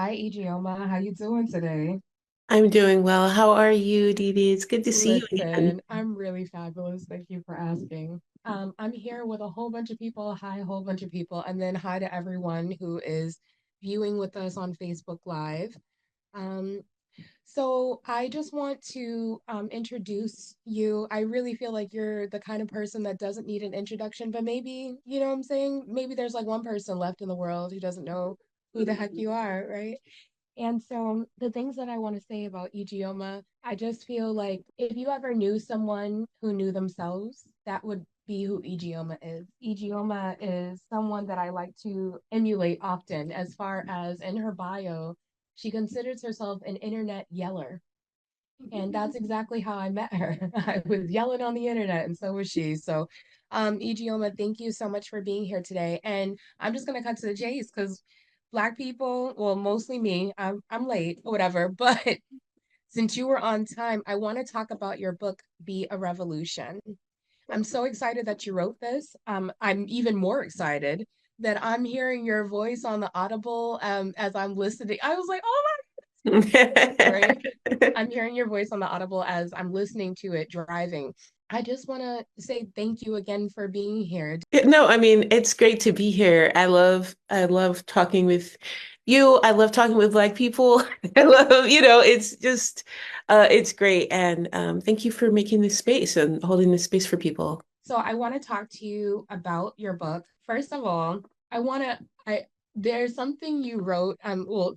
Hi, Ijeoma. How you doing today? I'm doing well. How are you, DiDi? It's good to see you again. Listen, I'm really fabulous. Thank you for asking. I'm here with a whole bunch of people. Hi, a whole bunch of people, and then hi to everyone who is viewing with us on Facebook Live. Um, so I just want to introduce you. I really feel like you're the kind of person that doesn't need an introduction, but maybe, you know what I'm saying? Maybe there's like one person left in the world who doesn't know who the heck you are, right? And so the things that I want to say about Ijeoma, I just feel like if you ever knew someone who knew themselves, that would be who Ijeoma is. Ijeoma is someone that I like to emulate often, as far as in her bio, she considers herself an internet yeller. And that's exactly how I met her. I was yelling on the internet, and so was she. So, Ijeoma, thank you so much for being here today. And I'm just gonna cut to the chase because Black people, well, mostly me, I'm late or whatever, but since you were on time, I want to talk about your book, Be a Revolution. I'm so excited that you wrote this. I'm even more excited that I'm hearing your voice on the Audible as I'm listening. I was like, oh my, right? I'm hearing your voice on the Audible as I'm listening to it driving. I just want to say thank you again for being here. No, I mean, it's great to be here. I love talking with you. I love talking with Black people. I love, it's just it's great. And thank you for making this space and holding this space for people. So I want to talk to you about your book. First of all, I want to I there's something you wrote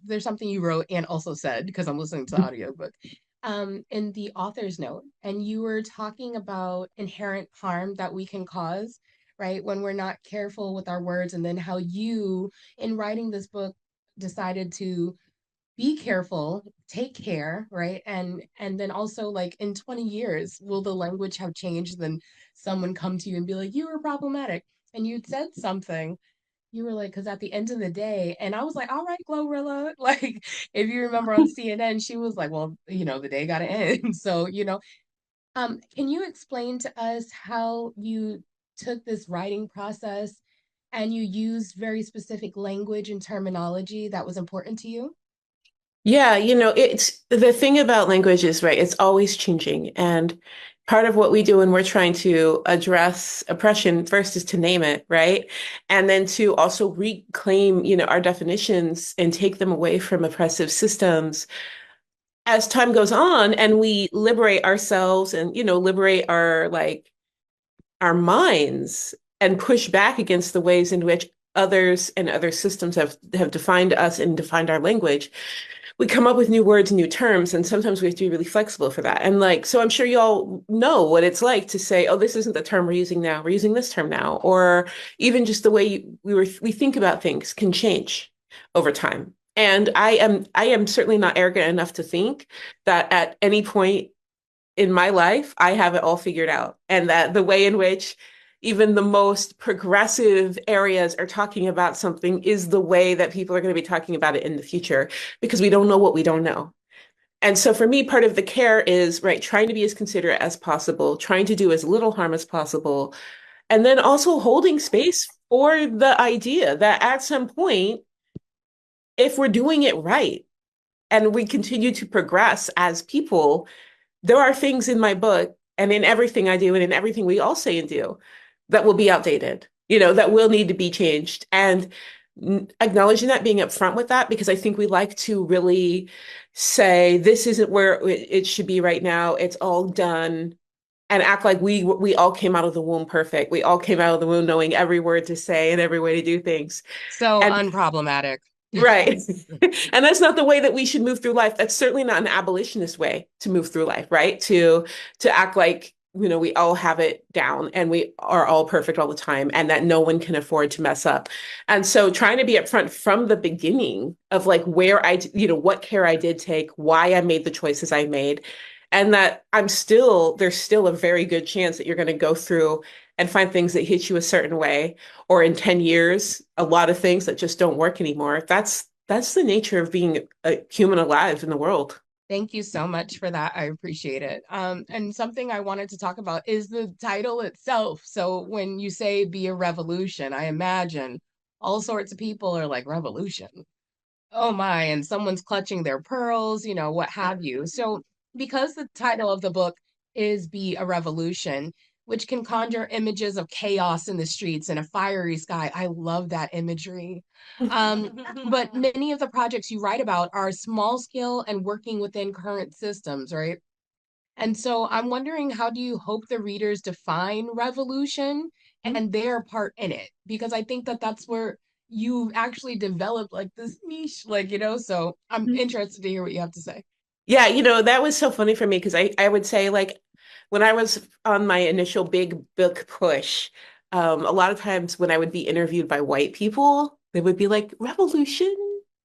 there's something you wrote and also said because I'm listening to the audiobook in the author's note, and you were talking about inherent harm that we can cause, right, when we're not careful with our words, and then how you in writing this book decided to be careful, take care, right? And then also like in 20 years, will the language have changed? Then someone come to you and be like, you were problematic. And you said something. You were like, because at the end of the day, and I was like, all right, Glorilla. Like, if you remember on CNN, she was like, well, the day got to end. So, can you explain to us how you took this writing process and you used very specific language and terminology that was important to you? Yeah, it's the thing about language is, right, it's always changing. And part of what we do when we're trying to address oppression first is to name it, right? And then to also reclaim, our definitions and take them away from oppressive systems as time goes on and we liberate ourselves and, liberate our minds and push back against the ways in which others and other systems have defined us and defined our language, we come up with new words and new terms, and sometimes we have to be really flexible for that. And so I'm sure you all know what it's like to say, oh, this isn't the term we're using now, we're using this term now. Or even just the way we think about things can change over time. And I am certainly not arrogant enough to think that at any point in my life, I have it all figured out. And that the way in which even the most progressive areas are talking about something is the way that people are going to be talking about it in the future because we don't know what we don't know. And so for me, part of the care is, right, trying to be as considerate as possible, trying to do as little harm as possible, and then also holding space for the idea that at some point, if we're doing it right and we continue to progress as people, there are things in my book and in everything I do and in everything we all say and do that will be outdated, that will need to be changed. And acknowledging that, being upfront with that, because I think we like to really say, this isn't where it should be right now. It's all done. And act like we all came out of the womb perfect. We all came out of the womb knowing every word to say and every way to do things. So And unproblematic. right. And that's not the way that we should move through life. That's certainly not an abolitionist way to move through life, right? To act like, we all have it down and we are all perfect all the time and that no one can afford to mess up. And so trying to be upfront from the beginning of like where what care I did take, why I made the choices I made, and that there's still a very good chance that you're going to go through and find things that hit you a certain way, or in 10 years, a lot of things that just don't work anymore. That's the nature of being a human alive in the world. Thank you so much for that. I appreciate it. And something I wanted to talk about is the title itself. So when you say be a revolution, I imagine all sorts of people are like, revolution. Oh my, and someone's clutching their pearls, what have you. So, because the title of the book is Be a Revolution, which can conjure images of chaos in the streets and a fiery sky, I love that imagery. But many of the projects you write about are small scale and working within current systems, right? And so I'm wondering, how do you hope the readers define revolution and their part in it? Because I think that that's where you actually developed like this niche, so I'm interested to hear what you have to say. Yeah, that was so funny for me because I would say like when I was on my initial big book push, a lot of times when I would be interviewed by white people, they would be like, "Revolution?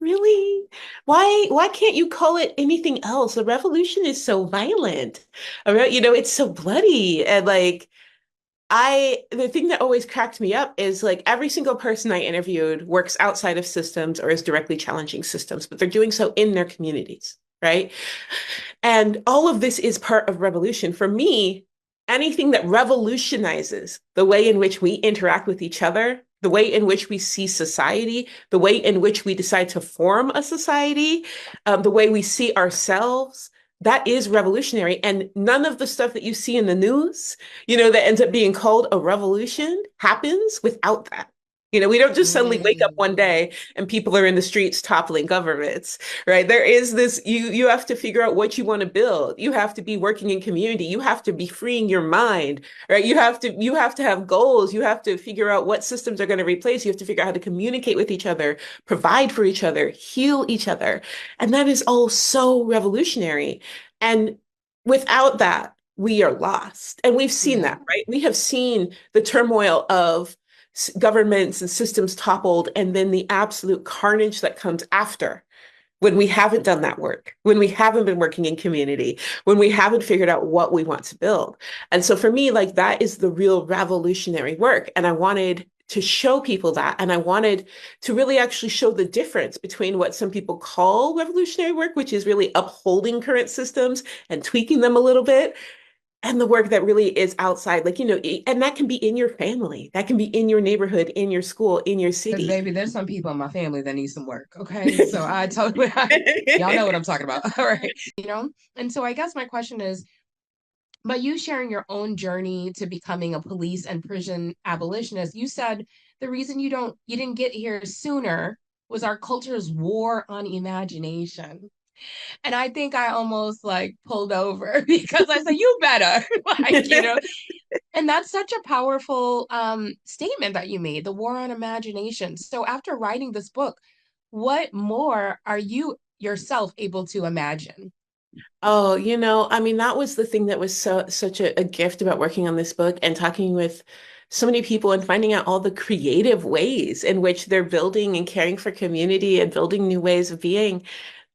Really? Why can't you call it anything else? A revolution is so violent. It's so bloody." And like the thing that always cracked me up is like every single person I interviewed works outside of systems or is directly challenging systems, but they're doing so in their communities, right? And all of this is part of revolution. For me, anything that revolutionizes the way in which we interact with each other, the way in which we see society, the way in which we decide to form a society, the way we see ourselves, that is revolutionary. And none of the stuff that you see in the news, that ends up being called a revolution happens without that. We don't just suddenly wake up one Mm, day and people are in the streets toppling governments, right? There is this, you have to figure out what you want to build. You have to be working in community. You have to be freeing your mind, right? You have to have goals. You have to figure out what systems are going to replace. You have to figure out how to communicate with each other, provide for each other, heal each other. And that is all so revolutionary. And without that, we are lost. And we've seen yeah. that, right? We have seen the turmoil of governments and systems toppled, and then the absolute carnage that comes after when we haven't done that work, when we haven't been working in community, when we haven't figured out what we want to build. And so for me, like that is the real revolutionary work. And I wanted to show people that. And I wanted to really actually show the difference between what some people call revolutionary work, which is really upholding current systems and tweaking them a little bit, and the work that really is outside, like, and that can be in your family, that can be in your neighborhood, in your school, in your Because city. baby, there's some people in my family that need some work. Okay. So I totally, y'all know what I'm talking about. All right. And so I guess my question is, by you sharing your own journey to becoming a police and prison abolitionist, you said the reason you didn't get here sooner was our culture's war on imagination. And I think I almost like pulled over because I said, you better, and that's such a powerful statement that you made, the war on imagination. So after writing this book, what more are you yourself able to imagine? Oh, I mean, that was the thing that was such a gift about working on this book and talking with so many people and finding out all the creative ways in which they're building and caring for community and building new ways of being.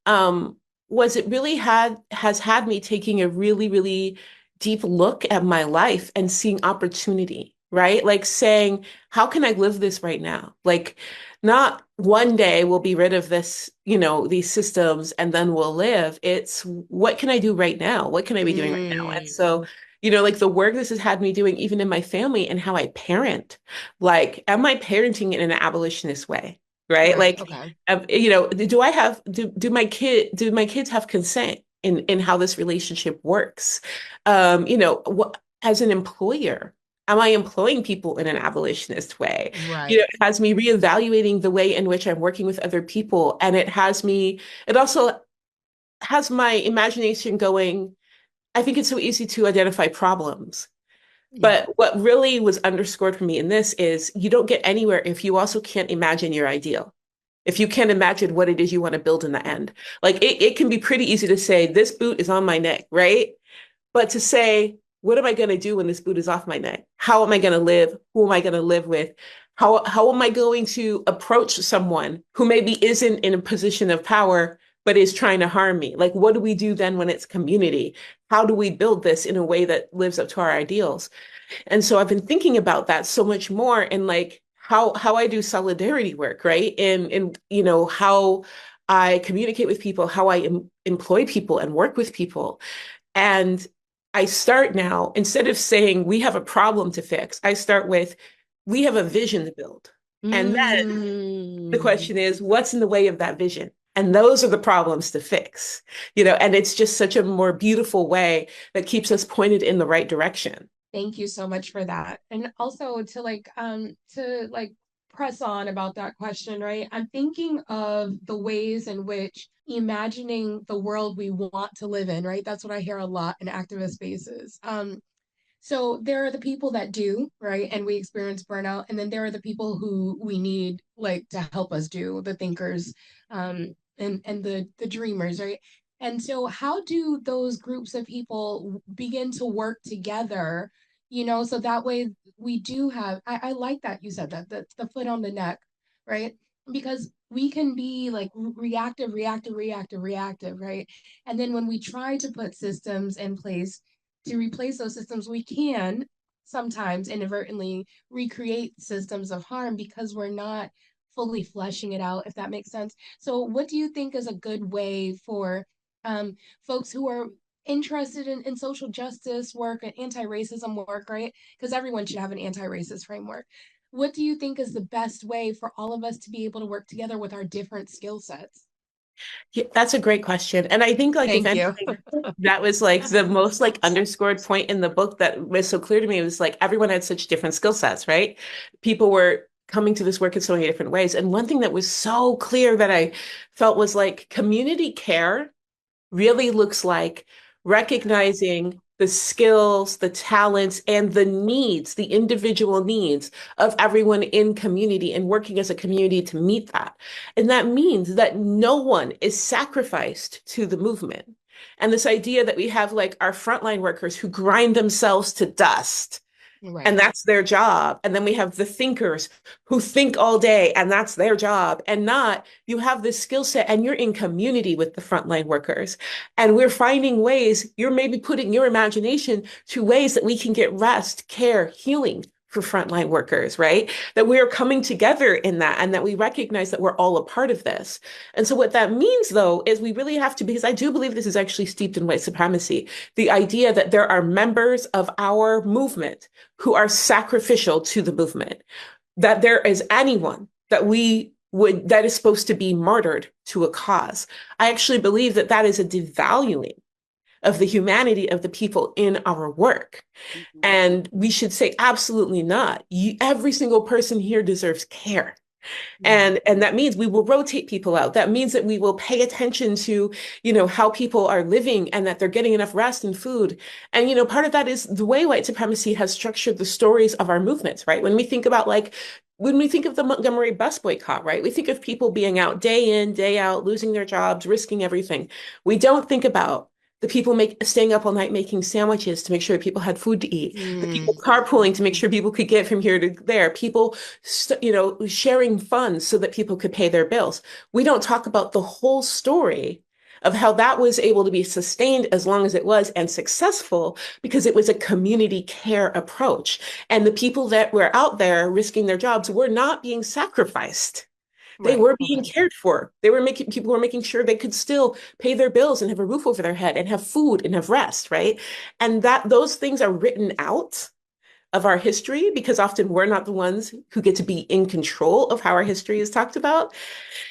um, was it really has had me taking a really, really deep look at my life and seeing opportunity, right? Like saying, how can I live this right now? Like, not one day we'll be rid of this, these systems and then we'll live. It's what can I do right now? What can I be doing right now? And Mm, so, like the work this has had me doing, even in my family and how I parent, like, am I parenting in an abolitionist way? Right? right. Like, Okay. do my kids have consent in how this relationship works? As an employer, am I employing people in an abolitionist way? Right. It has me reevaluating the way in which I'm working with other people, and it also has my imagination going. I think it's so easy to identify problems. Yeah. But what really was underscored for me in this is you don't get anywhere if you also can't imagine your ideal, if you can't imagine what it is you want to build in the end. Like it can be pretty easy to say, this boot is on my neck, right? But to say, what am I going to do when this boot is off my neck? How am I going to live? Who am I going to live with? How am I going to approach someone who maybe isn't in a position of power, but is trying to harm me? Like, what do we do then when it's community? How do we build this in a way that lives up to our ideals? And so I've been thinking about that so much more and like how I do solidarity work, right? And how I communicate with people, how I employ people and work with people. And I start now, instead of saying we have a problem to fix, I start with we have a vision to build. And then the Mm, question is, what's in the way of that vision? And those are the problems to fix, and it's just such a more beautiful way that keeps us pointed in the right direction. Thank you so much for that. And also to like press on about that question, right? I'm thinking of the ways in which imagining the world we want to live in, right? That's what I hear a lot in activist spaces. So there are the people that do, right? And we experience burnout. And then there are the people who we need like to help us do, the thinkers, and the dreamers, right? And so how do those groups of people begin to work together, so that way we do have, I like that you said that, that's the foot on the neck, right? Because we can be like reactive, reactive, reactive, reactive, right? And then when we try to put systems in place to replace those systems, we can sometimes inadvertently recreate systems of harm because we're not fully fleshing it out, if that makes sense. So, what do you think is a good way for um, folks who are interested in social justice work and anti-racism work, right? Because everyone should have an anti-racist framework. What do you think is the best way for all of us to be able to work together with our different skill sets? Yeah, that's a great question. And I think like if Thank you. anything, that was like the most like underscored point in the book that was so clear to me. It was like everyone had such different skill sets, right? People were coming to this work in so many different ways. And one thing that was so clear that I felt was like community care really looks like recognizing the skills, the talents, and the needs, the individual needs of everyone in community and working as a community to meet that. And that means that no one is sacrificed to the movement. And this idea that we have like our frontline workers who grind themselves to dust and Right. that's their job. And then we have the thinkers who think all day and that's their job. And not you have this skill set and you're in community with the frontline workers. And we're finding ways, you're maybe putting your imagination to ways that we can get rest, care, healing for frontline workers, right? That we are coming together in that and that we recognize that we're all a part of this. And so what that means though is we really have to, because I do believe this is actually steeped in white supremacy, the idea that there are members of our movement who are sacrificial to the movement, that there is anyone that we would, that is supposed to be martyred to a cause. I actually believe that that is a devaluing of the humanity of the people in our work. Mhm. And we should say, absolutely not. Every single person here deserves care. Yeah. And that means we will rotate people out. That means that we will pay attention to, how people are living and that they're getting enough rest and food. And, part of that is the way white supremacy has structured the stories of our movements, right? When we think of the Montgomery bus boycott, right? We think of people being out day in, day out, losing their jobs, risking everything. We don't think about the people staying up all night making sandwiches to make sure people had food to eat, the people Mm. carpooling to make sure people could get from here to there, people, sharing funds so that people could pay their bills. We don't talk about the whole story of how that was able to be sustained as long as it was and successful because it was a community care approach. And the people that were out there risking their jobs were not being sacrificed. They Right. were being Okay. cared for. People were making sure they could still pay their bills and have a roof over their head and have food and have rest, right? And that those things are written out of our history because often we're not the ones who get to be in control of how our history is talked about.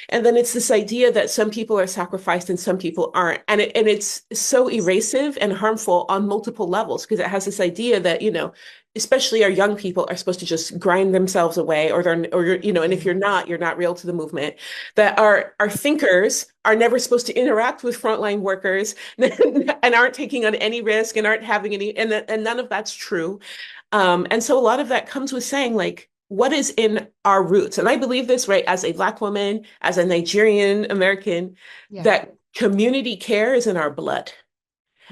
And then it's this idea that some people are sacrificed and some people aren't. And it's so erasive and harmful on multiple levels because it has this idea that, especially our young people are supposed to just grind themselves away and if Mhm. you're not real to the movement. That our thinkers are never supposed to interact with frontline workers and aren't taking on any risk and aren't having any, and none of that's true. And so a lot of that comes with saying, like, what is in our roots? And I believe this, right, as a Black woman, as a Nigerian American, Yeah. that community care is in our blood.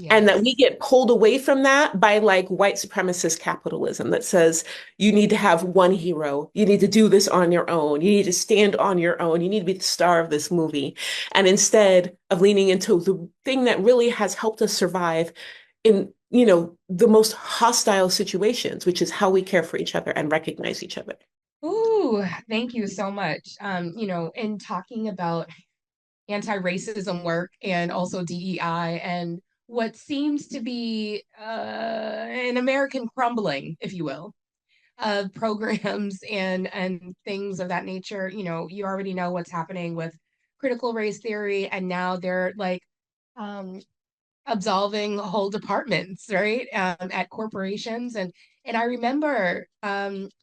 And that we Yes. get pulled away from that by like white supremacist capitalism that says you need to have one hero. You need to do this on your own. You need to stand on your own. You need to be the star of this movie. And instead of leaning into the thing that really has helped us survive in, the most hostile situations, which is how we care for each other and recognize each other. Ooh, thank you so much. In talking about anti-racism work and also DEI and what seems to be an American crumbling, if you will, of programs and things of that nature. You already know what's happening with critical race theory, and now they're like um, absolving whole departments, right, at corporations. And I remember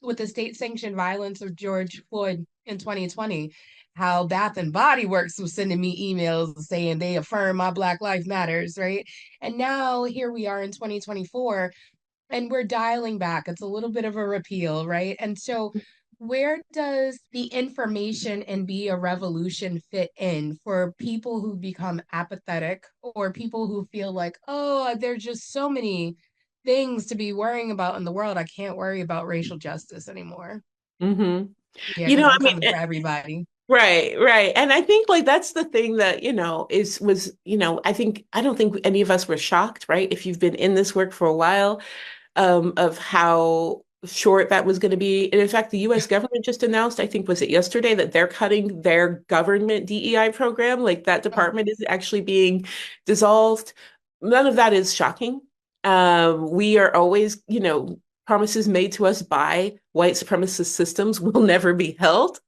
with the state sanctioned violence of George Floyd in 2020, how Bath and Body Works was sending me emails saying they affirm my Black Lives Matters, right? And now here we are in 2024, and we're dialing back. It's a little bit of a repeal, right? And so, where does the information and be a revolution fit in for people who become apathetic or people who feel like, oh, there's just so many things to be worrying about in the world. I can't worry about racial justice anymore. hmm Yeah, You because know, I'm I mean, coming for everybody. right, right. And I think like that's the thing that, I don't think any of us were shocked, right? If you've been in this work for a while, of how short that was going to be. And in fact, the US government just announced, I think, was it yesterday, that they're cutting their government DEI program. Like that Oh, department is actually being dissolved. None of that is shocking. We are always, promises made to us by white supremacist systems will never be held.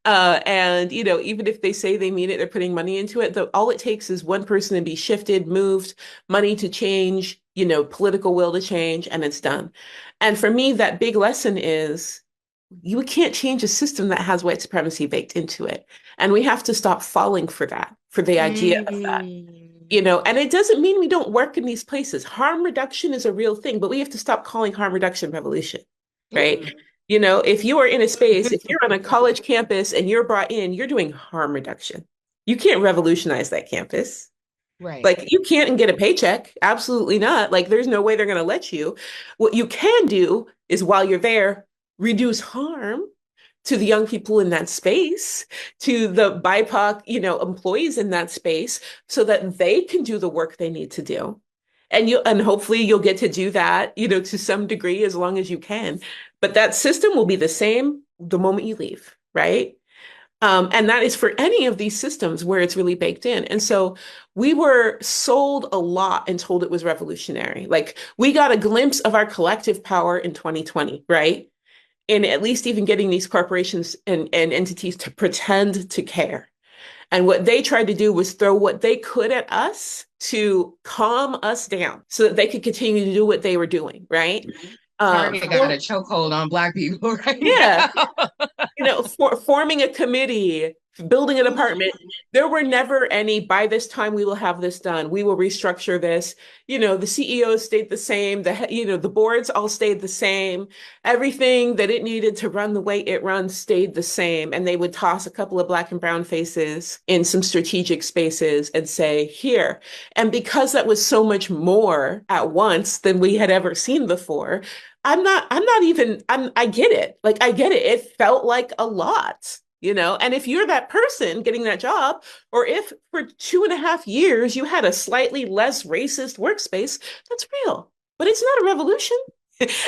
And, even if they say they mean it, they're putting money into it. All it takes is one person to be shifted, moved, money to change, political will to change, and it's done. And for me, that big lesson is you can't change a system that has white supremacy baked into it. And we have to stop falling for that, for the idea of that. mm. And it doesn't mean we don't work in these places. Harm reduction is a real thing, but we have to stop calling harm reduction revolution, right? Mm. If you are in a space, if you're on a college campus and you're brought in, you're doing harm reduction. You can't revolutionize that campus. Right. Like you can't get a paycheck. Absolutely not. Like there's no way they're going to let you. What you can do is while you're there, reduce harm to the young people in that space, to the BIPOC, employees in that space, so that they can do the work they need to do. And hopefully you'll get to do that, to some degree as long as you can. But that system will be the same the moment you leave, right? And that is for any of these systems where it's really baked in. And so we were sold a lot and told it was revolutionary. Like we got a glimpse of our collective power in 2020, right? In at least even getting these corporations and entities to pretend to care. And what they tried to do was throw what they could at us to calm us down so that they could continue to do what they were doing, right? Target got a For, chokehold on Black people right yeah, now. forming a committee, building an apartment. There were never any, by this time we will have this done. We will restructure this. The CEOs stayed the same. The boards all stayed the same. Everything that it needed to run the way it runs stayed the same. And they would toss a couple of Black and brown faces in some strategic spaces and say, here. And because that was so much more at once than we had ever seen before, I get it. Like, I get it. It felt like a lot, And if you're that person getting that job, or if for 2.5 years you had a slightly less racist workspace, that's real. But it's not a revolution.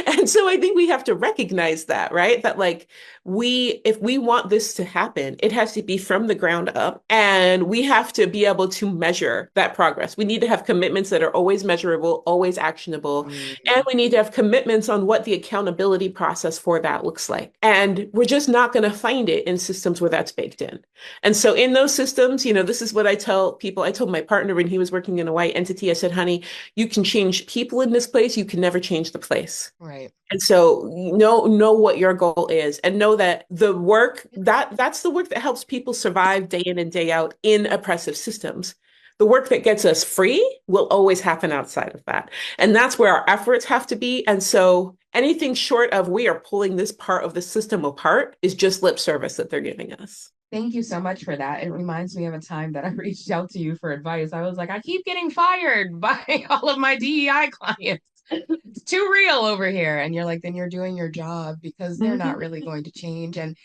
And so I think we have to recognize that, right? That like if we want this to happen, it has to be from the ground up and we have to be able to measure that progress. We need to have commitments that are always measurable, always actionable, and Mm. we need to have commitments on what the accountability process for that looks like. And we're just not going to find it in systems where that's baked in. And so in those systems, this is what I tell people. I told my partner when he was working in a white entity, I said, honey, you can change people in this place, you can never change the place. Right. And so know what your goal is and know that the work that's the work that helps people survive day in and day out in oppressive systems. The work that gets us free will always happen outside of that. And that's where our efforts have to be. And so anything short of we are pulling this part of the system apart is just lip service that they're giving us. Thank you so much for that. It reminds me of a time that I reached out to you for advice. I was like, I keep getting fired by all of my DEI clients. It's too real over here. And you're like, then you're doing your job because they're not Mhm. really going to change. And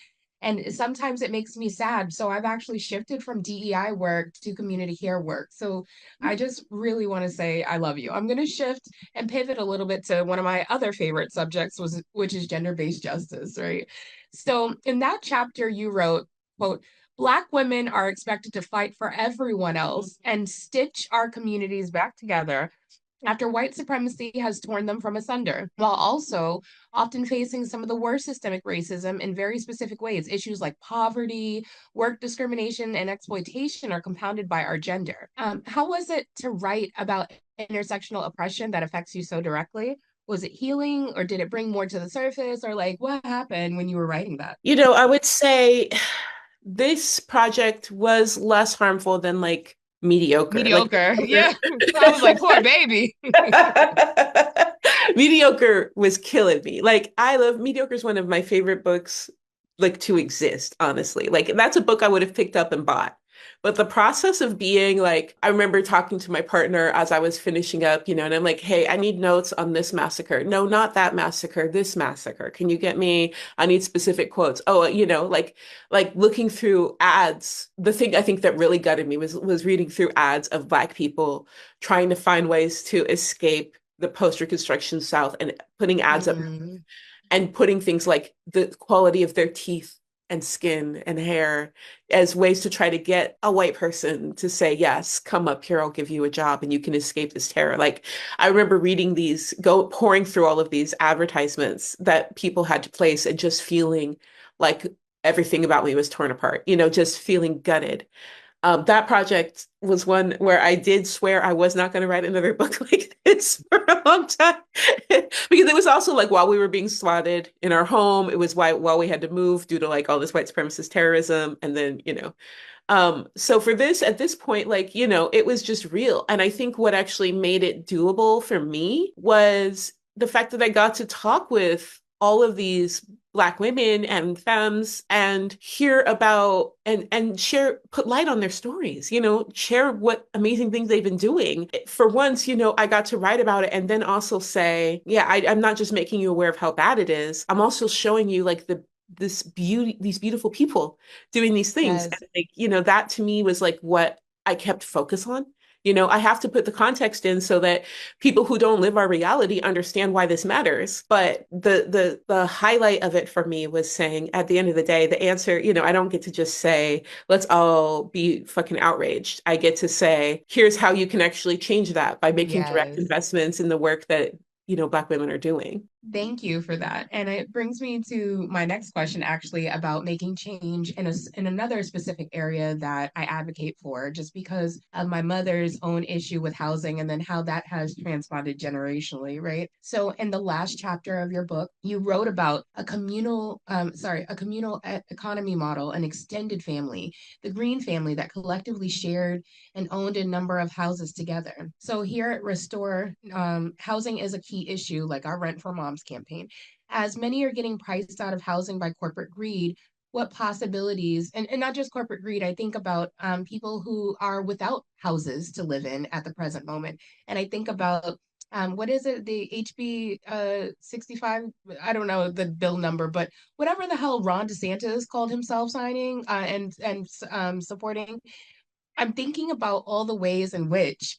sometimes it makes me sad. So I've actually shifted from DEI work to community care work. So I just really want to say I love you. I'm going to shift and pivot a little bit to one of my other favorite subjects which is gender-based justice, right? So in that chapter you wrote, quote, Black women are expected to fight for everyone else and stitch our communities back together after white supremacy has torn them from asunder, while also often facing some of the worst systemic racism in very specific ways. Issues like poverty, work discrimination, and exploitation are compounded by our gender. How was it to write about intersectional oppression that affects you so directly? Was it healing, or did it bring more to the surface, or like what happened when you were writing that? I would say this project was less harmful than like mediocre. Like Mediocre. Yeah. I was like, poor baby. mediocre was killing me. Like I love mediocre is one of my favorite books like to exist, honestly. Like that's a book I would have picked up and bought. But the process of being like, I remember talking to my partner as I was finishing up, and I'm like, hey, I need notes on this massacre. No, not that massacre, this massacre. Can you get me? I need specific quotes. Oh, like looking through ads. The thing I think that really gutted me was reading through ads of Black people trying to find ways to escape the post-Reconstruction South and putting ads up Mm, and putting things like the quality of their teeth and skin and hair as ways to try to get a white person to say, yes, come up here, I'll give you a job and you can escape this terror. Like I remember reading these, pouring through all of these advertisements that people had to place and just feeling like everything about me was torn apart, just feeling gutted. That project was one where I did swear I was not going to write another book like this for a long time because it was also like while we were being swatted in our home, it was while we had to move due to like all this white supremacist terrorism, and then so for this at this point, like it was just real, and I think what actually made it doable for me was the fact that I got to talk with all of these Black women and femmes and hear about and share, put light on their stories, share what amazing things they've been doing. For once, I got to write about it and then also say, yeah, I'm not just making you aware of how bad it is. I'm also showing you like these beautiful people doing these things. yes. And like, that to me was like what I kept focus on. I have to put the context in so that people who don't live our reality understand why this matters. But the highlight of it for me was saying at the end of the day, the answer, I don't get to just say, let's all be fucking outraged. I get to say, here's how you can actually change that by making direct Yes. investments in the work that, Black women are doing. Thank you for that. And it brings me to my next question, actually, about making change in another specific area that I advocate for, just because of my mother's own issue with housing and then how that has transponded generationally, right? So, in the last chapter of your book, you wrote about a communal economy model, an extended family, the Green family that collectively shared and owned a number of houses together. So here at Restore, housing is a key issue, like our Rent for Moms campaign. As many are getting priced out of housing by corporate greed, what possibilities, and not just corporate greed, I think about people who are without houses to live in at the present moment. And I think about what is it, the HB 65? I don't know the bill number, but whatever the hell Ron DeSantis called himself signing and supporting. I'm thinking about all the ways in which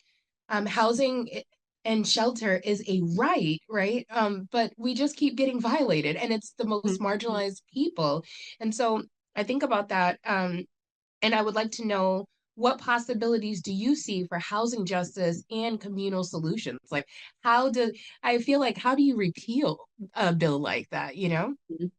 housing and shelter is a right, right? But we just keep getting violated, and it's the most Mhm. marginalized people. And so I think about that, and I would like to know what possibilities do you see for housing justice and communal solutions? Like, how do I feel like how do you repeal a bill like that? You know?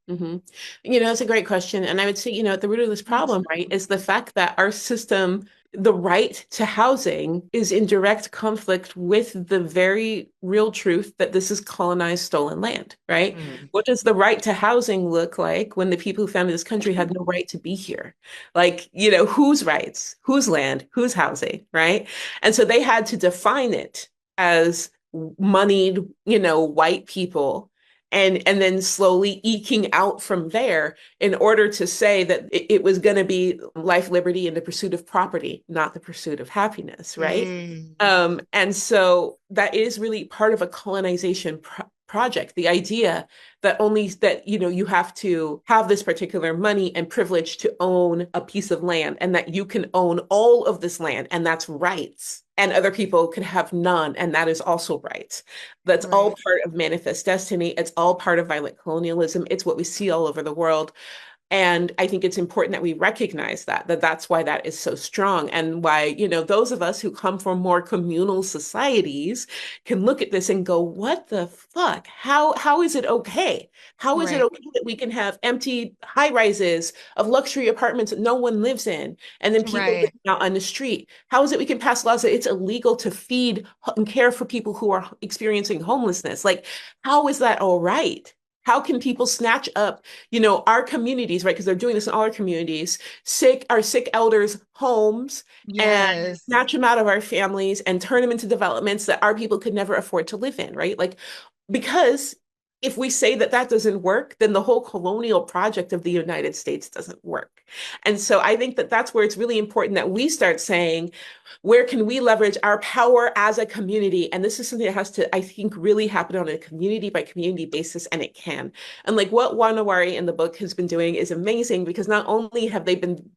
Mm-hmm. It's a great question. And I would say, at the root of this Thanks. problem, right, is the fact that our system, the right to housing, is in direct conflict with the very real truth that this is colonized, stolen land, right? Mm. What does the right to housing look like when the people who founded this country had no right to be here? Like, whose rights, whose land, whose housing, right? And so they had to define it as moneyed, white people and then slowly eking out from there in order to say that it was going to be life, liberty, and the pursuit of property, not the pursuit of happiness, right? Mm. And so that is really part of a colonization project. The idea that only that you have to have this particular money and privilege to own a piece of land, and that you can own all of this land, and that's rights. And other people can have none, and that is also rights. That's all Right. part of manifest destiny. It's all part of violent colonialism. It's what we see all over the world. And I think it's important that we recognize that that's why that is so strong, and why, those of us who come from more communal societies can look at this and go, what the fuck? How is it okay? How is it Right. okay that we can have empty high rises of luxury apartments that no one lives in, and then people Right. living out on the street? How is it we can pass laws that it's illegal to feed and care for people who are experiencing homelessness? Like, how is that all right? How can people snatch up, our communities, right? Because they're doing this in all our communities, our sick elders' homes, and Yes. snatch them out of our families and turn them into developments that our people could never afford to live in, right? Like, because if we say that that doesn't work, then the whole colonial project of the United States doesn't work. And so I think that that's where it's really important that we start saying, where can we leverage our power as a community? And this is something that has to, I think, really happen on a community by community basis, and it can. And like what Wanawari in the book has been doing is amazing, because not only have they been,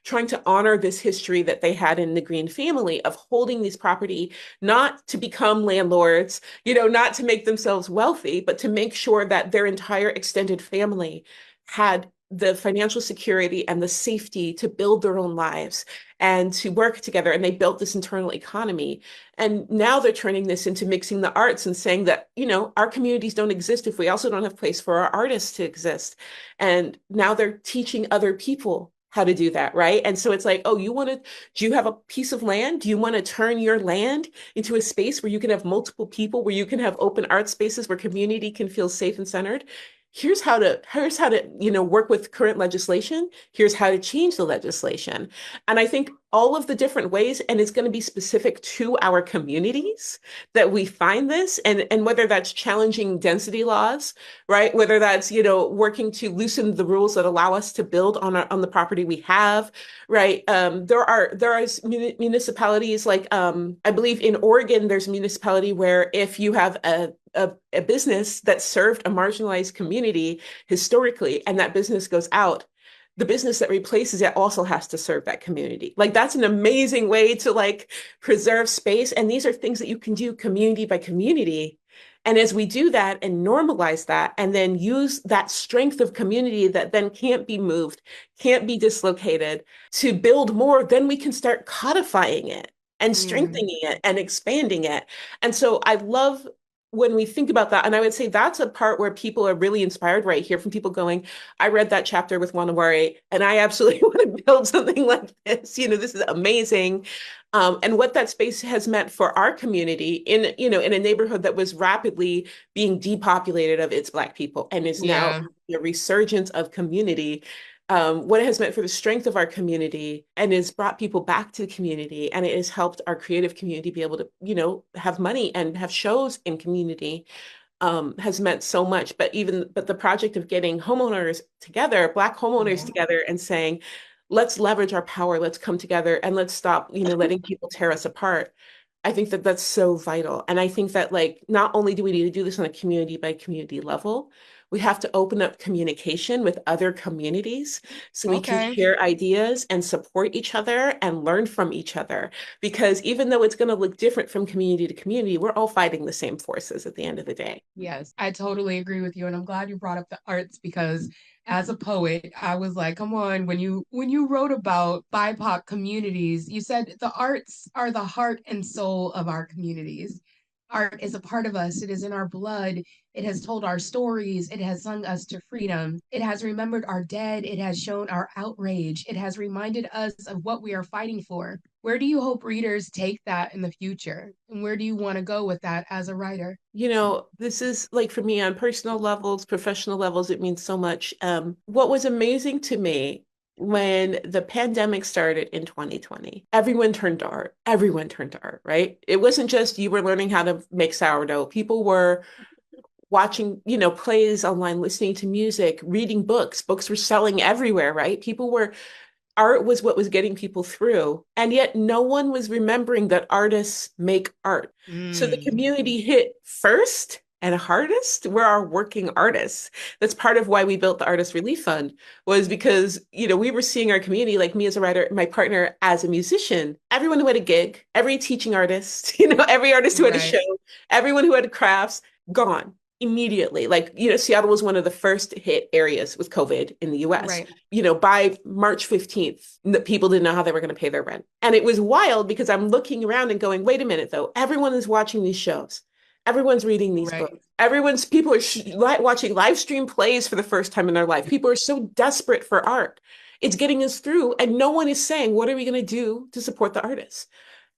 trying to honor this history that they had in the Green family of holding this property, not to become landlords, not to make themselves wealthy, but to make sure that their entire extended family had the financial security and the safety to build their own lives and to work together. And they built this internal economy. And now they're turning this into mixing the arts and saying that, our communities don't exist if we also don't have place for our artists to exist. And now they're teaching other people how to do that, right? And so it's like, oh, do you have a piece of land? Do you want to turn your land into a space where you can have multiple people, where you can have open art spaces, where community can feel safe and centered? Here's how to work with current legislation. Here's how to change the legislation. And I think all of the different ways, and it's going to be specific to our communities that we find this, and whether that's challenging density laws, right? Whether that's, working to loosen the rules that allow us to build on the property we have, right? There are municipalities like, I believe in Oregon, there's a municipality where if you have a business that served a marginalized community historically, and that business goes out, the business that replaces it also has to serve that community. Like, that's an amazing way to like preserve space. And these are things that you can do community by community. And as we do that and normalize that, and then use that strength of community that then can't be moved, can't be dislocated, to build more, then we can start codifying it and Mm. strengthening it and expanding it. And so I love when we think about that. And I would say that's a part where people are really inspired, right? I hear from people going, I read that chapter with Wanawari, and I absolutely want to build something like this. This is amazing. And what that space has meant for our community in a neighborhood that was rapidly being depopulated of its Black people, and is now Yeah. a resurgence of community. What it has meant for the strength of our community, and has brought people back to the community, and it has helped our creative community be able to, have money and have shows in community, has meant so much. But the project of getting homeowners together, Black homeowners Yeah. together, and saying, let's leverage our power, let's come together, and let's stop, letting people tear us apart. I think that that's so vital. And I think that, like, not only do we need to do this on a community by community level, we have to open up communication with other communities so we can Okay. share ideas and support each other and learn from each other. Because even though it's going to look different from community to community, we're all fighting the same forces at the end of the day. Yes, I totally agree with you, and I'm glad you brought up the arts because as a poet, I was like, come on, when you wrote about BIPOC communities, you said the arts are the heart and soul of our communities. Art is a part of us. It is in our blood. It has told our stories. It has sung us to freedom. It has remembered our dead. It has shown our outrage. It has reminded us of what we are fighting for. Where do you hope readers take that in the future? And where do you want to go with that as a writer? This is like, for me, on personal levels, professional levels, it means so much. What was amazing to me when the pandemic started in 2020, everyone turned to art. Everyone turned to art, right? It wasn't just you were learning how to make sourdough. People were watching, plays online, listening to music, reading books. Books were selling everywhere, right? Art was what was getting people through. And yet no one was remembering that artists make art. So the Mm, community hit first and hardest were our working artists. That's part of why we built the Artist Relief Fund, was because, we were seeing our community, like me as a writer, my partner as a musician, everyone who had a gig, every teaching artist, every artist who had a right. show, everyone who had crafts, gone. immediately. Like, Seattle was one of the first hit areas with COVID in the US. Right. By March 15th, the people didn't know how they were going to pay their rent. And it was wild because I'm looking around and going, wait a minute, though. Everyone is watching these shows. Everyone's reading these Right. books. People are watching live stream plays for the first time in their life. People are so desperate for art. It's getting us through, and no one is saying, what are we going to do to support the artists?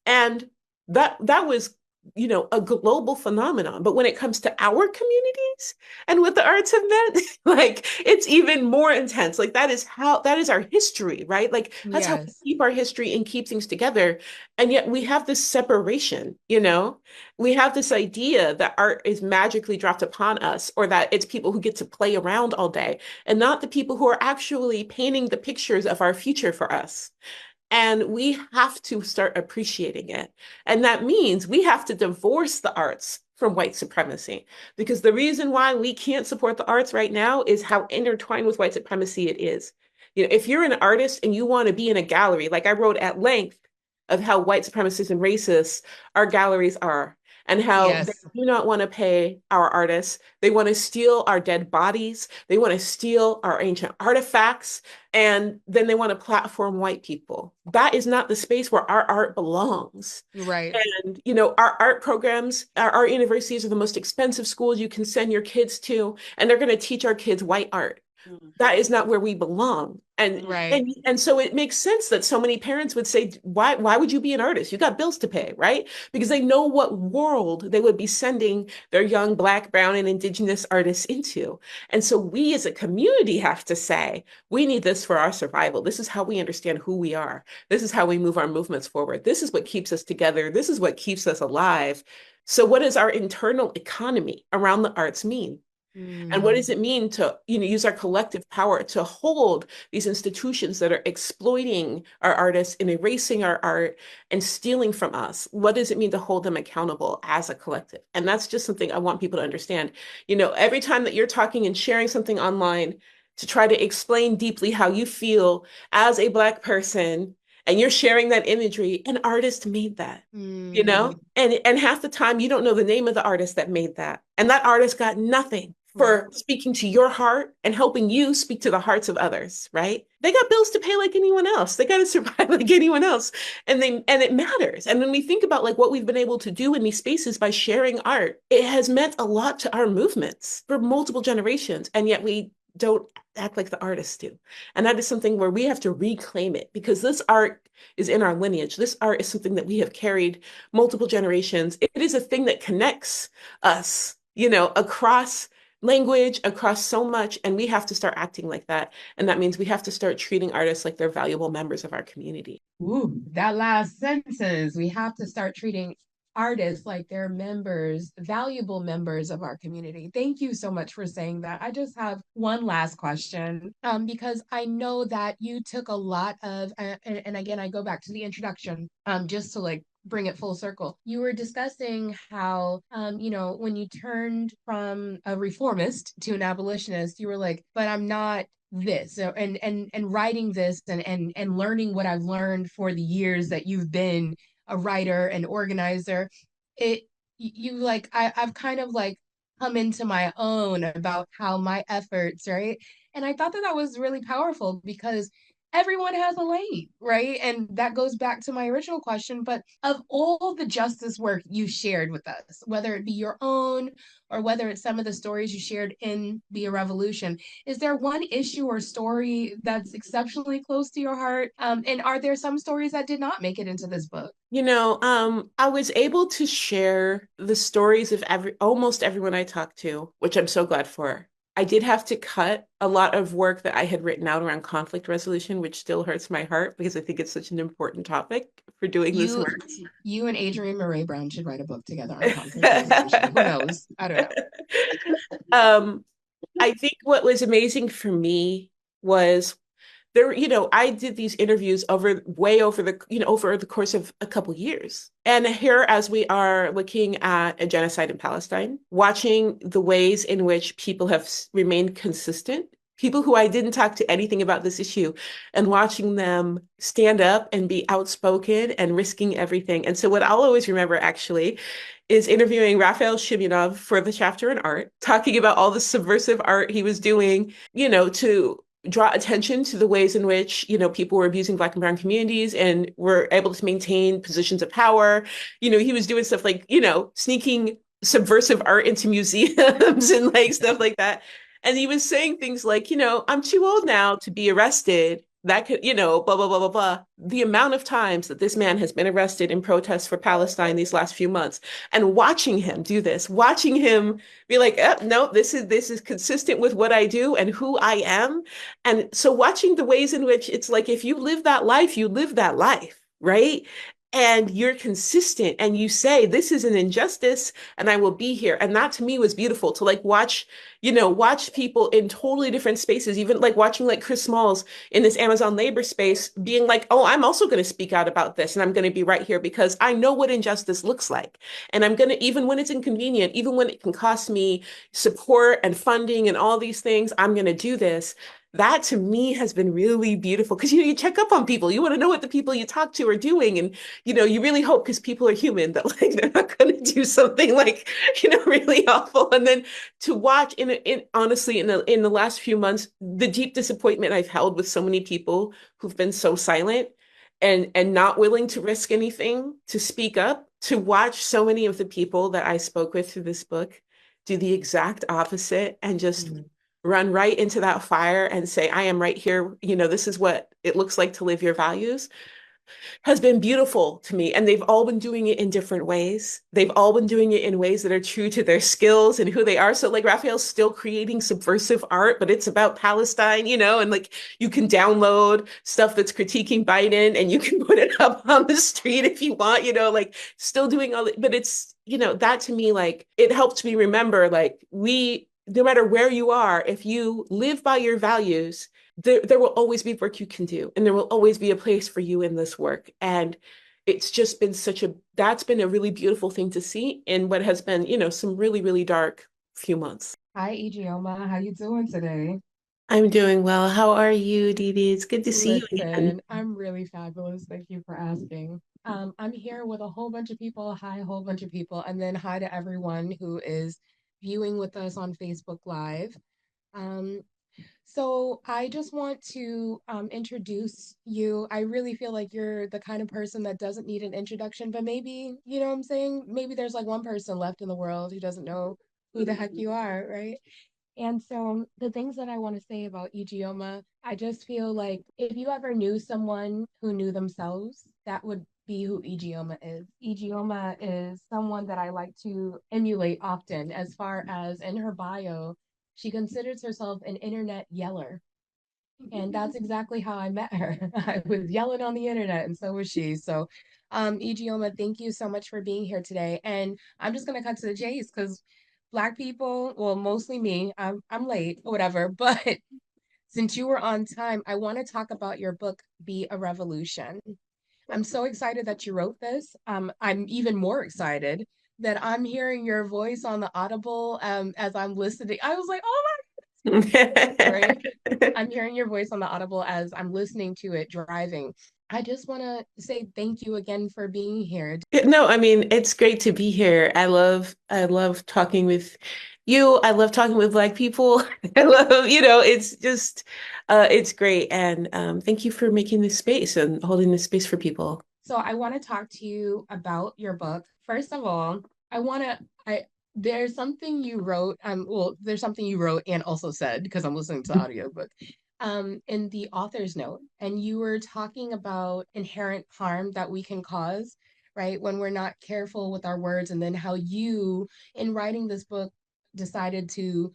And that was, a global phenomenon. But when it comes to our communities and what the arts have meant, like it's even more intense. Like that is our history, right? Like that's how we Yes. keep our history and keep things together. And yet we have this separation, we have this idea that art is magically dropped upon us, or that it's people who get to play around all day and not the people who are actually painting the pictures of our future for us. And we have to start appreciating it. And that means we have to divorce the arts from white supremacy. Because the reason why we can't support the arts right now is how intertwined with white supremacy it is. If you're an artist and you want to be in a gallery, like I wrote at length of how white supremacists and racists our galleries are, and how they Yes. do not want to pay our artists. They want to steal our dead bodies. They want to steal our ancient artifacts. And then they want to platform white people. That is not the space where our art belongs. Right. And, our art programs, our art universities are the most expensive schools you can send your kids to, and they're going to teach our kids white art. That is not where we belong. And Right. and so it makes sense that so many parents would say, why would you be an artist? You got bills to pay, right? Because they know what world they would be sending their young Black, brown, and indigenous artists into. And so we as a community have to say, we need this for our survival. This is how we understand who we are. This is how we move our movements forward. This is what keeps us together. This is what keeps us alive. So what does our internal economy around the arts mean? And what Mm. does it mean to, use our collective power to hold these institutions that are exploiting our artists and erasing our art and stealing from us? What does it mean to hold them accountable as a collective? And that's just something I want people to understand. Every time that you're talking and sharing something online to try to explain deeply how you feel as a Black person, and you're sharing that imagery, an artist made that. Mm. And half the time you don't know the name of the artist that made that. And that artist got nothing Right. for speaking to your heart and helping you speak to the hearts of others, right? They got bills to pay like anyone else. They got to survive like anyone else. And it matters. And when we think about like what we've been able to do in these spaces by sharing art, it has meant a lot to our movements for multiple generations. And yet we don't act like the artists do. And that is something where we have to reclaim it, because this art is in our lineage. This art is something that we have carried multiple generations. It is a thing that connects us, across language, across so much. And we have to start acting like that. And that means we have to start treating artists like they're valuable members of our community. Ooh, that last sentence. We have to start treating artists like they're members, valuable members of our community. Thank you so much for saying that. I just have one last question, because I know that you took a lot of, and again, I go back to the introduction, just to like bring it full circle. You were discussing how, when you turned from a reformist to an abolitionist, you were like, but I'm not this. So and writing this and learning what I've learned for the years that you've been a writer and organizer, it you like I've kind of like come into my own about how my efforts, right? And I thought that that was really powerful because everyone has a lane, right? And that goes back to my original question. But of all the justice work you shared with us, whether it be your own or whether it's some of the stories you shared in Be a Revolution, is there one issue or story that's exceptionally close to your heart? And are there some stories that did not make it into this book? I was able to share the stories of almost everyone I talked to, which I'm so glad for. I did have to cut a lot of work that I had written out around conflict resolution, which still hurts my heart because I think it's such an important topic for doing this You work. you and Adrienne Murray Brown should write a book together on conflict resolution. Who knows? I don't know. Um, I think what was amazing for me was there, I did these interviews over the course of a couple years. And here, as we are looking at a genocide in Palestine, watching the ways in which people have remained consistent, people who I didn't talk to anything about this issue, and watching them stand up and be outspoken and risking everything. And so what I'll always remember actually is interviewing Raphael Shimunov for the chapter in art, talking about all the subversive art he was doing, to draw attention to the ways in which, people were abusing Black and brown communities and were able to maintain positions of power. He was doing stuff like, sneaking subversive art into museums and like stuff like that. And he was saying things like, I'm too old now to be arrested. That could, blah, blah, blah, blah, blah. The amount of times that this man has been arrested in protests for Palestine these last few months, and watching him do this, watching him be like, no, this is consistent with what I do and who I am. And so watching the ways in which it's like, if you live that life, you live that life, right? And you're consistent and you say, this is an injustice and I will be here. And that to me was beautiful to like watch people in totally different spaces, even like watching like Chris Smalls in this Amazon labor space being like, oh, I'm also going to speak out about this and I'm going to be right here because I know what injustice looks like. And I'm going to, even when it's inconvenient, even when it can cost me support and funding and all these things, I'm going to do this. That to me has been really beautiful because you check up on people. You want to know what the people you talk to are doing, and you really hope because people are human that like they're not going to do something like really awful. And then to watch in honestly in the last few months, the deep disappointment I've held with so many people who've been so silent and not willing to risk anything to speak up, to watch so many of the people that I spoke with through this book do the exact opposite and just run right into that fire and say, I am right here. This is what it looks like to live your values has been beautiful to me. And they've all been doing it in different ways. They've all been doing it in ways that are true to their skills and who they are. So like Raphael's still creating subversive art, but it's about Palestine, and like you can download stuff that's critiquing Biden and you can put it up on the street if you want, like still doing all but it's, that to me, like it helped me remember, like no matter where you are, if you live by your values, there will always be work you can do, and there will always be a place for you in this work. And it's just been that's been a really beautiful thing to see in what has been, some really, really dark few months. Hi, Ijeoma. How you doing today? I'm doing well. How are you, DiDi? It's good to see you again. Listen, I'm really fabulous. Thank you for asking. I'm here with a whole bunch of people. Hi, a whole bunch of people. And then hi to everyone who is viewing with us on Facebook Live. Um, so I just want to introduce you. I really feel like you're the kind of person that doesn't need an introduction, but maybe, you know what I'm saying? Maybe there's like one person left in the world who doesn't know who the heck you are, right? And so the things that I want to say about Ijeoma, I just feel like if you ever knew someone who knew themselves, that would be who Ijeoma is. Ijeoma is someone that I like to emulate often, as far as in her bio, she considers herself an internet yeller. And that's exactly how I met her. I was yelling on the internet, and so was she. So, Ijeoma, thank you so much for being here today. And I'm just gonna cut to the chase because Black people, well, mostly me, I'm late, whatever. But since you were on time, I want to talk about your book, Be a Revolution. I'm so excited that you wrote this. I'm even more excited that I'm hearing your voice on the Audible as I'm listening. I was like, oh my, right? I'm hearing your voice on the Audible as I'm listening to it driving. I just want to say thank you again for being here. No, I mean, it's great to be here. I love talking with you. I love talking with Black people. I love, it's just, it's great. And thank you for making this space and holding this space for people. So I want to talk to you about your book. First of all, I want to I there's something you wrote well there's something you wrote and also said because I'm listening to the audiobook in the author's note, and you were talking about inherent harm that we can cause, right, when we're not careful with our words, and then how you in writing this book decided to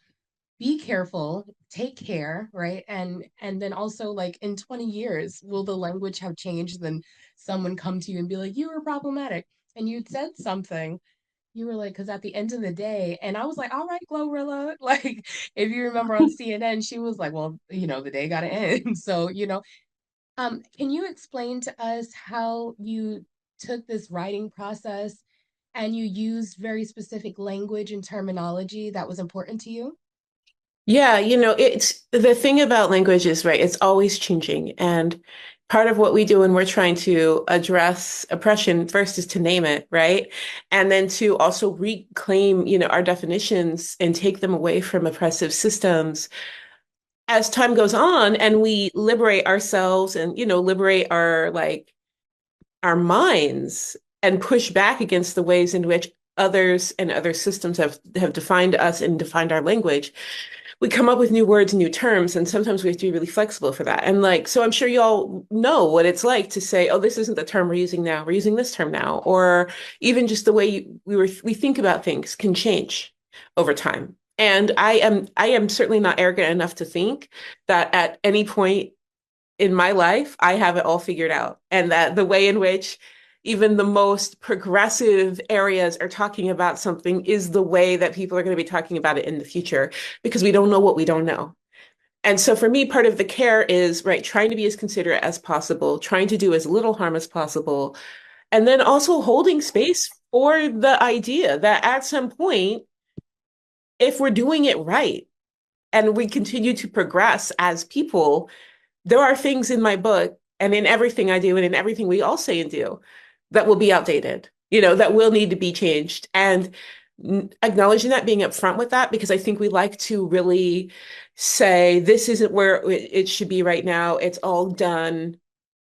be careful, take care, right? And then also like in 20 years, will the language have changed? Then someone come to you and be like, you were problematic. And you'd said something. You were like, because at the end of the day, and I was like, all right, Glorilla. Like, if you remember on CNN, she was like, well, the day got to end. So, can you explain to us how you took this writing process and you used very specific language and terminology that was important to you? Yeah, it's the thing about language is, right, it's always changing. And part of what we do when we're trying to address oppression first is to name it, right? And then to also reclaim, our definitions and take them away from oppressive systems as time goes on and we liberate ourselves and, liberate our minds and push back against the ways in which others and other systems have defined us and defined our language. We come up with new words and new terms, and sometimes we have to be really flexible for that. And so I'm sure you all know what it's like to say, "Oh, this isn't the term we're using now. We're using this term now," or even just the way we think about things can change over time. And I am certainly not arrogant enough to think that at any point in my life, I have it all figured out. And that the way in which even the most progressive areas are talking about something is the way that people are going to be talking about it in the future because we don't know what we don't know. And so for me, part of the care is, right, trying to be as considerate as possible, trying to do as little harm as possible, and then also holding space for the idea that at some point, if we're doing it right and we continue to progress as people, there are things in my book and in everything I do and in everything we all say and do that will be outdated, that will need to be changed. And acknowledging that, being upfront with that, because I think we like to really say, this isn't where it should be right now. It's all done.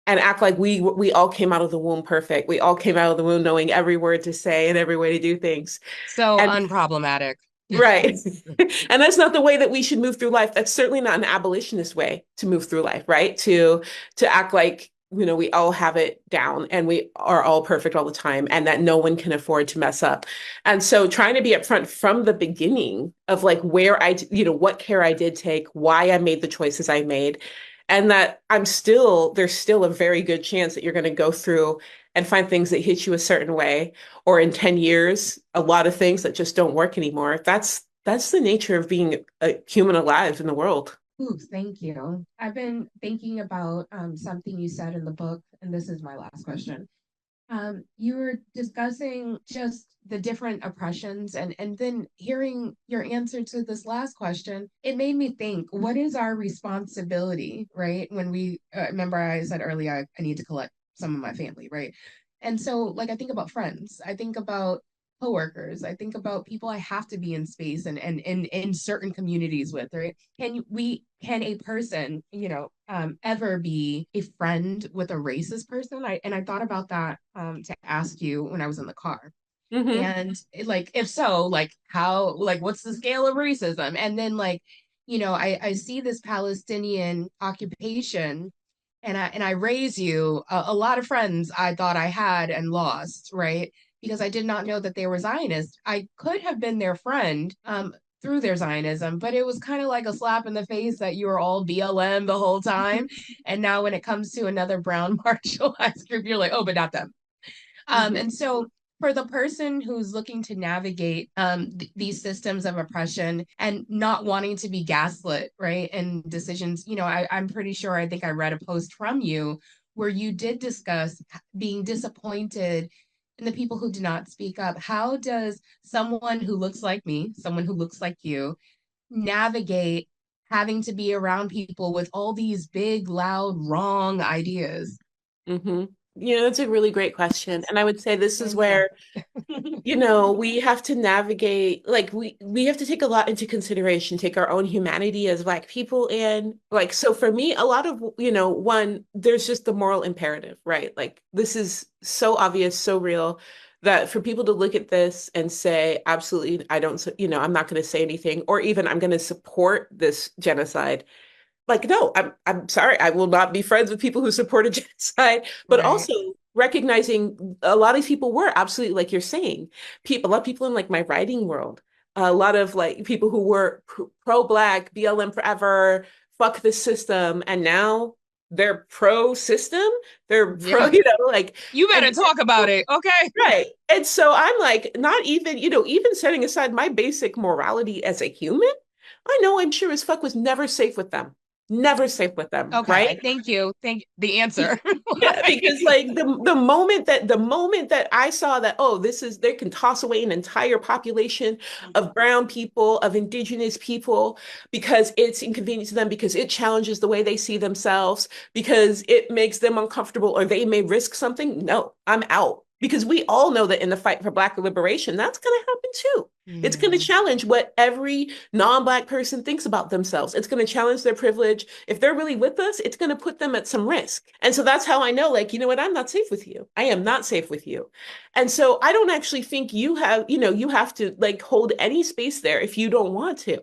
And act like we all came out of the womb perfect. We all came out of the womb knowing every word to say and every way to do things. So And unproblematic. right. And that's not the way that we should move through life. That's certainly not an abolitionist way to move through life, right? To act like, we all have it down and we are all perfect all the time and that no one can afford to mess up. And so trying to be upfront from the beginning of like where what care I did take, why I made the choices I made, and that there's still a very good chance that you're going to go through and find things that hit you a certain way, or in 10 years, a lot of things that just don't work anymore. That's the nature of being a human alive in the world. Ooh, thank you. I've been thinking about something you said in the book, and this is my last question. You were discussing just the different oppressions, and then hearing your answer to this last question, it made me think, what is our responsibility, right? When we remember I said earlier, I need to collect some of my family, right? And so, like, I think about friends, I think about coworkers, I think about people I have to be in space and in certain communities with, right? Can a person, ever be a friend with a racist person? I thought about that to ask you when I was in the car. Hmm. And like, if so, like how, like, what's the scale of racism? And then like, I see this Palestinian occupation, and I raise you a lot of friends I thought I had and lost, right? Because I did not know that they were Zionists. I could have been their friend through their Zionism, but it was kind of like a slap in the face that you were all BLM the whole time. And now when it comes to another brown marginalized group, you're like, oh, but not them. Hmm. And so for the person who's looking to navigate these systems of oppression and not wanting to be gaslit, right? And decisions, I'm pretty sure, I think I read a post from you where you did discuss being disappointed in the people who do not speak up. How does someone who looks like me, someone who looks like you, navigate having to be around people with all these big, loud, wrong ideas? Hmm. That's a really great question. And I would say this is And yeah. where we have to navigate, like we have to take a lot into consideration, take our own humanity as Black people. And like, so for me, a lot of, one, there's just the moral imperative, right? Like this is so obvious, so real that for people to look at this and say, absolutely, I don't, I'm not going to say anything, or even I'm going to support this genocide. Like, no, I'm sorry, I will not be friends with people who support a genocide, but Right. also recognizing a lot of people were absolutely, like you're saying, a lot of people in like my writing world, a lot of like people who were pro-Black, BLM forever, fuck this system, and now they're pro-system, they're pro, Yeah. like, You better and talk about it. Okay. right. And so I'm like, not even, even setting aside my basic morality as a human, I know I'm sure as fuck was never safe with them. never safe with them, right? Okay, thank you. Thank the answer. Yeah, because like the moment that I saw that, oh, this is they can toss away an entire population of brown people, of indigenous people, because it's inconvenient to them, because it challenges the way they see themselves, because it makes them uncomfortable, or they may risk something. No, I'm out. Because we all know that in the fight for Black liberation, that's going to happen too. It's going to Mm, challenge what every non-Black person thinks about themselves. It's going to challenge their privilege. If they're really with us, it's going to put them at some risk. And so that's how I know, like, you know what, I'm not safe with you. I am not safe with you. And so I don't actually think you have to like hold any space there if you don't want to.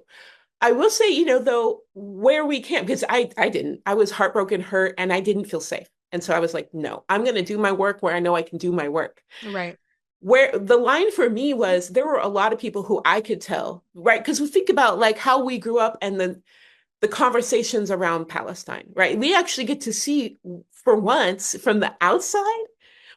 I will say, though, where we can, because I didn't. I was heartbroken, hurt, and I didn't feel safe. And so I was like, no, I'm going to do my work where I know I can do my work. right, Where the line for me was, there were a lot of people who I could tell, right? Because we think about like how we grew up and the conversations around Palestine, right? We actually get to see for once from the outside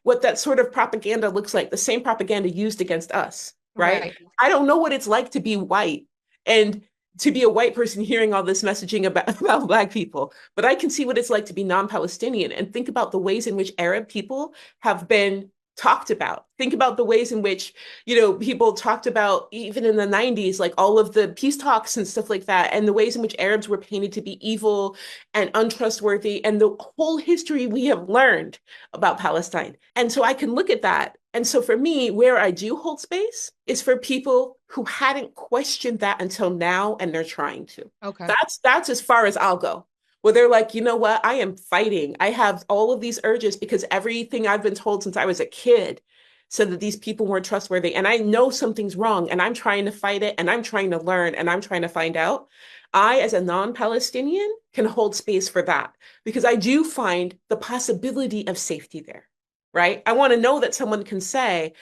what that sort of propaganda looks like, the same propaganda used against us, right? right, I don't know what it's like to be white and to be a white person hearing all this messaging about Black people, but I can see what it's like to be non-Palestinian and think about the ways in which Arab people have been talked about. Think about the ways in which, people talked about even in the 90s, like all of the peace talks and stuff like that, and the ways in which Arabs were painted to be evil and untrustworthy, and the whole history we have learned about Palestine. And so I can look at that. And so for me, where I do hold space is for people who hadn't questioned that until now, and they're trying to. okay, That's as far as I'll go, where they're like, you know what? I am fighting. I have all of these urges because everything I've been told since I was a kid said that these people weren't trustworthy. And I know something's wrong, and I'm trying to fight it, and I'm trying to learn, and I'm trying to find out. I, as a non-Palestinian, can hold space for that because I do find the possibility of safety there, right? I want to know that someone can say,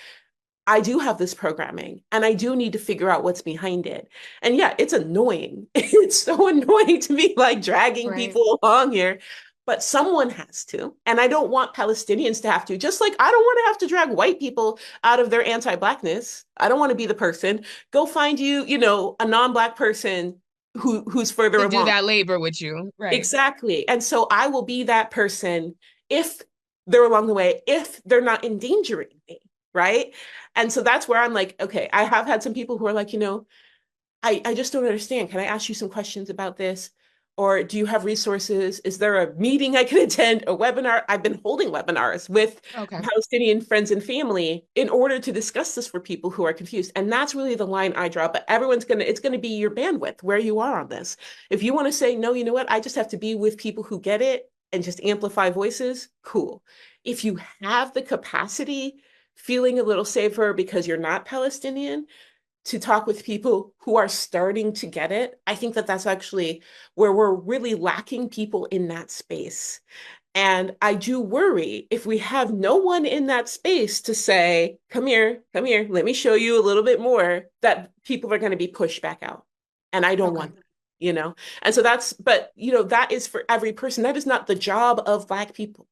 I do have this programming and I do need to figure out what's behind it. And yeah, it's annoying. It's so annoying to be like dragging right. people along here, but someone has to. And I don't want Palestinians to have to, just like I don't want to have to drag white people out of their anti-Blackness. I don't want to be the person. Go find you, a non-Black person who's further To do along. that labor with you, right? Exactly. And so I will be that person if they're along the way, if they're not endangering me, right? And so that's where I'm like, okay, I have had some people who are like, I just don't understand. Can I ask you some questions about this? Or do you have resources? Is there a meeting I can attend, a webinar? I've been holding webinars with Okay, Palestinian friends and family in order to discuss this for people who are confused. And that's really the line I draw. But it's going to be your bandwidth where you are on this. If you want to say, no, you know what? I just have to be with people who get it and just amplify voices, cool. If you have the capacity, feeling a little safer because you're not Palestinian, to talk with people who are starting to get it, I think that that's actually where we're really lacking people in that space. And I do worry if we have no one in that space to say, come here, let me show you a little bit more, that people are going to be pushed back out. And I don't okay, want that, you know? And so but, that is for every person. That is not the job of Black people.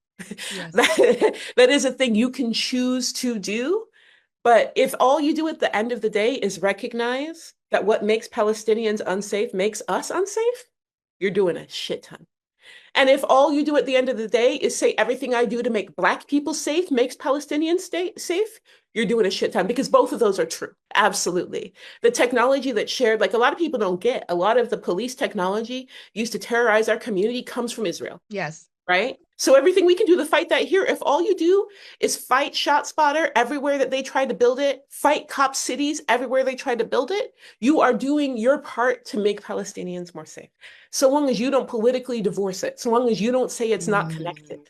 yes, That is a thing you can choose to do. But if all you do at the end of the day is recognize that what makes Palestinians unsafe makes us unsafe, you're doing a shit ton. And if all you do at the end of the day is say everything I do to make Black people safe makes Palestinians safe, you're doing a shit ton, because both of those are true. Absolutely. The technology that's shared, like a lot of people don't get, a lot of the police technology used to terrorize our community comes from Israel, yes, right? So everything we can do to fight that here, if all you do is fight ShotSpotter everywhere that they try to build it, fight Cop Cities everywhere they try to build it, you are doing your part to make Palestinians more safe. So long as you don't politically divorce it, so long as you don't say it's not connected. mm,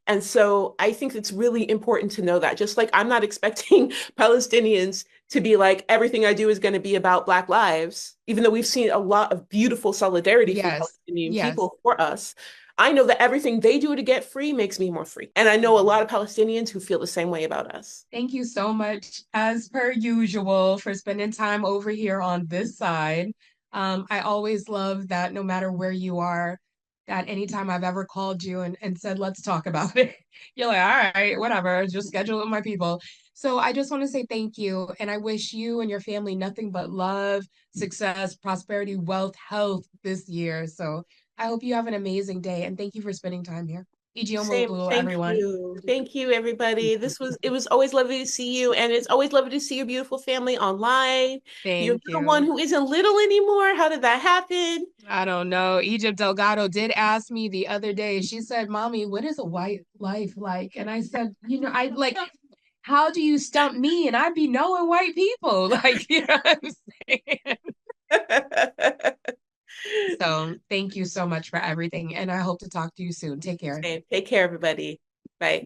And so I think it's really important to know that. Just like I'm not expecting Palestinians to be like, everything I do is going to be about Black lives, even though we've seen a lot of beautiful solidarity from yes, Palestinian yes. people for us. I know that everything they do to get free makes me more free. And I know a lot of Palestinians who feel the same way about us. Thank you so much, as per usual, for spending time over here on this side. I always love that no matter where you are, that anytime I've ever called you and said, let's talk about it, you're like, all right, whatever, just schedule it with my people. So I just want to say thank you. And I wish you and your family nothing but love, success, prosperity, wealth, health this year. So I hope you have an amazing day and thank you for spending time here. Ijeoma Same. Oluo, Thank everyone. you. Thank you, everybody. It was always lovely to see you. And it's always lovely to see your beautiful family online. Your Thank little one you. who isn't little anymore. How did that happen? I don't know. Egypt Delgado did ask me the other day. She said, "Mommy, what is a white life like?" And I said, I like, how do you stump me? And I'd be knowing white people. Like, you know what I'm saying? So thank you so much for everything. And I hope to talk to you soon. Take care. Same. Take care, everybody. Bye.